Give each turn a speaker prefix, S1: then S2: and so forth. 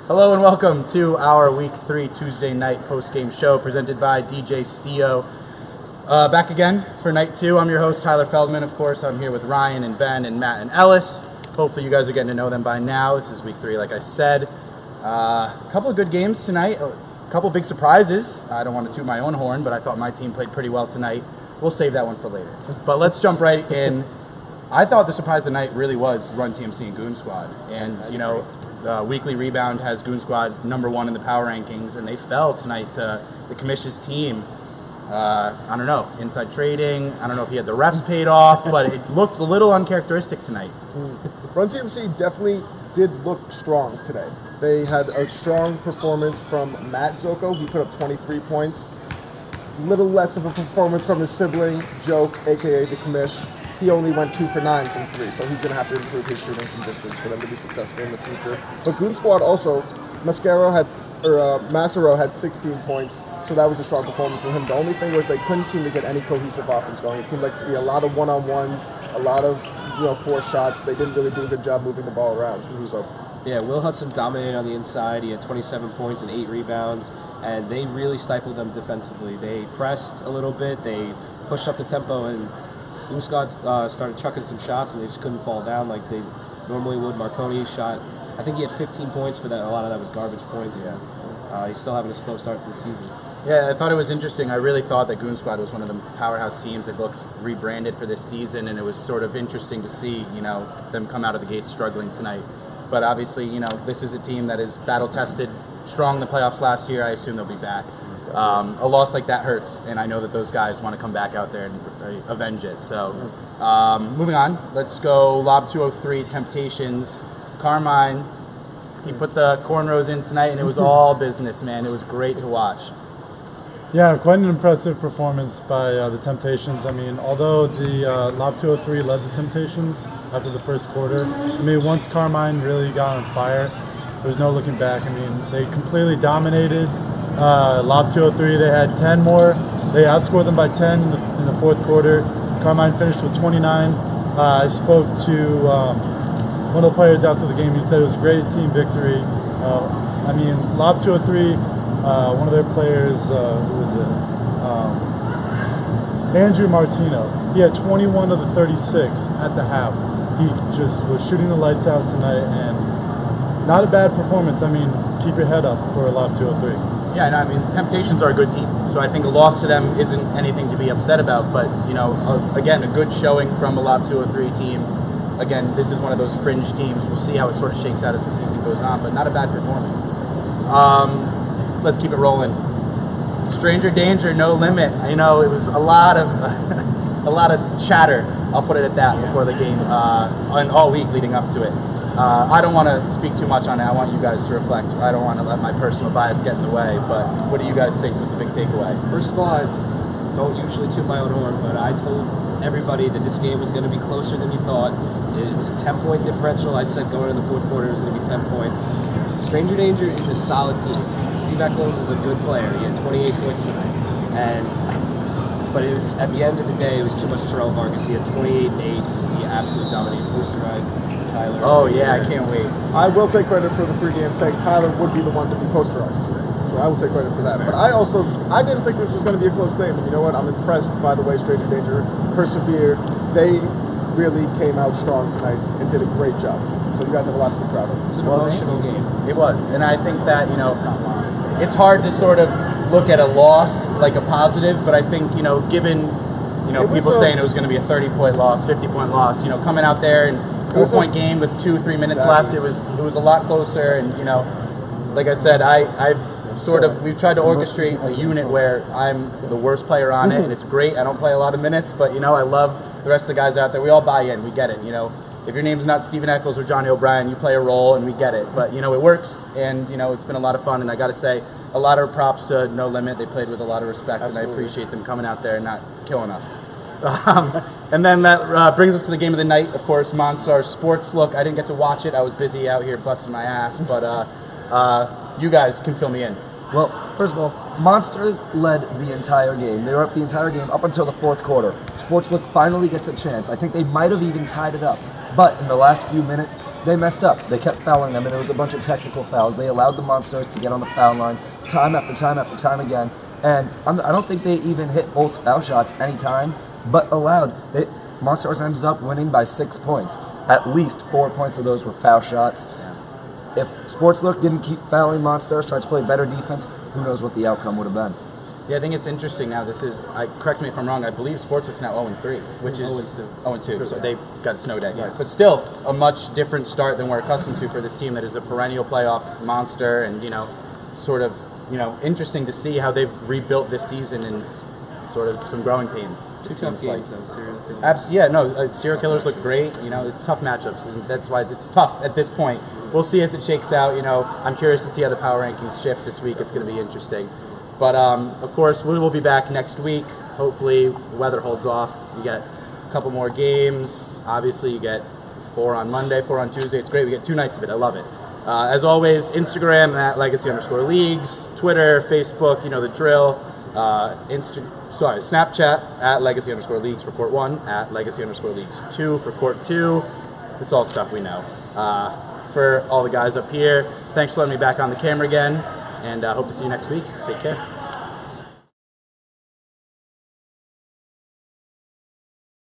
S1: Hello and welcome to our Week 3 Tuesday night post-game show presented by DJ Stio. Back again for night 2. I'm your host, Tyler Feldman. Of course, I'm here with Ryan and Ben and Matt and Ellis. Hopefully you guys are getting to know them by now. This is Week 3, like I said. A couple of good games tonight. A couple big surprises. I don't want to toot my own horn, but I thought my team played pretty well tonight. We'll save that one for later. But let's jump right in. I thought the surprise of the night really was Run TMC and Goon Squad. And, the Weekly Rebound has Goon Squad number 1 in the power rankings, and they fell tonight to the Commission's team. I don't know, inside trading. I don't know if he had the refs paid off, but it looked a little uncharacteristic tonight.
S2: Run TMC definitely did look strong today. They had a strong performance from Matt Zocco. He put up 23 points. Little less of a performance from his sibling, Joe, a.k.a. the Commish. He only went 2 for 9 from 3, so he's going to have to improve his shooting from distance for them to be successful in the future. But Goon Squad also, Massaro had 16 points, so that was a strong performance from him. The only thing was they couldn't seem to get any cohesive offense going. It seemed like to be a lot of one-on-ones, a lot of forced shots. They didn't really do a good job moving the ball around.
S3: Yeah, Will Hudson dominated on the inside. He had 27 points and 8 rebounds, and they really stifled them defensively. They pressed a little bit, they pushed up the tempo, and Goon Squad started chucking some shots, and they just couldn't fall down like they normally would. Marconi shot, I think he had 15 points, but a lot of that was garbage points. Yeah. He's still having a slow start to the season.
S1: Yeah, I thought it was interesting. I really thought that Goon Squad was one of the powerhouse teams that looked rebranded for this season, and it was sort of interesting to see, them come out of the gate struggling tonight. But obviously, this is a team that is battle-tested, strong in the playoffs last year. I assume they'll be back. A loss like that hurts, and I know that those guys want to come back out there and avenge it. So, moving on, let's go Lob 203, Temptations. Carmine, he put the cornrows in tonight, and it was all business, man. It was great to watch.
S4: Yeah, quite an impressive performance by the Temptations. I mean, although the Lob 203 led the Temptations after the first quarter, once Carmine really got on fire, there was no looking back. They completely dominated. Lob 203, they had 10 more. They outscored them by 10 in the fourth quarter. Carmine finished with 29. I spoke to one of the players after the game. He said it was a great team victory. Lob 203, one of their players, Andrew Martino. He had 21 of the 36 at the half. He just was shooting the lights out tonight, and not a bad performance. Keep your head up for Lob 203.
S1: Yeah, Temptations are a good team, so I think a loss to them isn't anything to be upset about, but, again, a good showing from a Lob 203 team. Again, this is one of those fringe teams. We'll see how it sort of shakes out as the season goes on, but not a bad performance. Let's keep it rolling. Stranger Danger, No Limit. It was a lot of chatter, I'll put it at that, before the game, and all week leading up to it. I don't want to speak too much on it. I want you guys to reflect. I don't want to let my personal bias get in the way, but what do you guys think was the big takeaway?
S3: First of all, I don't usually toot my own horn, but I told everybody that this game was going to be closer than you thought. It was a 10-point differential. I said going into the fourth quarter it was going to be 10 points. Stranger Danger is a solid team. Steve Eccles is a good player. He had 28 points tonight. But it was, at the end of the day, it was too much Terrell Vargas. He had 28 and 8. He absolutely dominated. Posterized Tyler.
S1: Oh, yeah, I can't wait.
S2: I will take credit for the pregame saying Tyler would be the one to be posterized today. So I will take credit for that. But I didn't think this was going to be a close game. And you know what? I'm impressed by the way Stranger Danger persevered. They really came out strong tonight and did a great job. So you guys have a lot to be proud of.
S3: It's an emotional game.
S1: It was. And I think that, it's hard to sort of look at a loss like a positive, but I think, given, people saying it was going to be a 30-point loss, 50-point loss, coming out there and 4-point game with 2-3 minutes left, it was a lot closer. And, like I said, we've tried to orchestrate a unit where I'm the worst player on it, and it's great. I don't play a lot of minutes, but, I love the rest of the guys out there. We all buy in. We get it, If your name's not Stephen Eccles or Johnny O'Brien, you play a role, and we get it. But, it works, and, it's been a lot of fun. And I got to say, a lot of props to No Limit. They played with a lot of respect, Absolutely. And I appreciate them coming out there and not killing us. And then that brings us to the game of the night, of course, Monstar Sports. Look, I didn't get to watch it. I was busy out here busting my ass, but you guys can fill me in.
S5: Well, first of all, Monsters led the entire game. They were up the entire game up until the fourth quarter. Sportsbook finally gets a chance. I think they might have even tied it up. But in the last few minutes, they messed up. They kept fouling them, and it was a bunch of technical fouls. They allowed the Monsters to get on the foul line time after time after time again. And I don't think they even hit both foul shots any time, but allowed. Monsters ends up winning by 6 points. At least 4 points of those were foul shots. If Sportsbook didn't keep fouling Monsters, tried to play better defense, who knows what the outcome would have been.
S1: Yeah, I think it's interesting now. Correct me if I'm wrong, I believe Sportsbook's now 0-3, which is 0-2. So they got a snow day.
S3: Yes.
S1: But still, a much different start than we're accustomed to for this team that is a perennial playoff monster, and, sort of, interesting to see how they've rebuilt this season and sort of some growing pains.
S3: Two tough games, though, serial killers.
S1: Serial killers look great. It's tough matchups, and that's why it's tough at this point. We'll see as it shakes out. I'm curious to see how the power rankings shift this week. It's going to be interesting. But, of course, we will be back next week. Hopefully, the weather holds off. You get a couple more games. Obviously, you get 4 on Monday, 4 on Tuesday. It's great. We get 2 nights of it. I love it. As always, Instagram at Legacy_Leagues, Twitter, Facebook, the drill. Snapchat at Legacy_Leagues for Court 1, at Legacy_Leagues 2 for Court 2. This is all stuff we know. For all the guys up here, thanks for letting me back on the camera again, and hope to see you next week. Take care.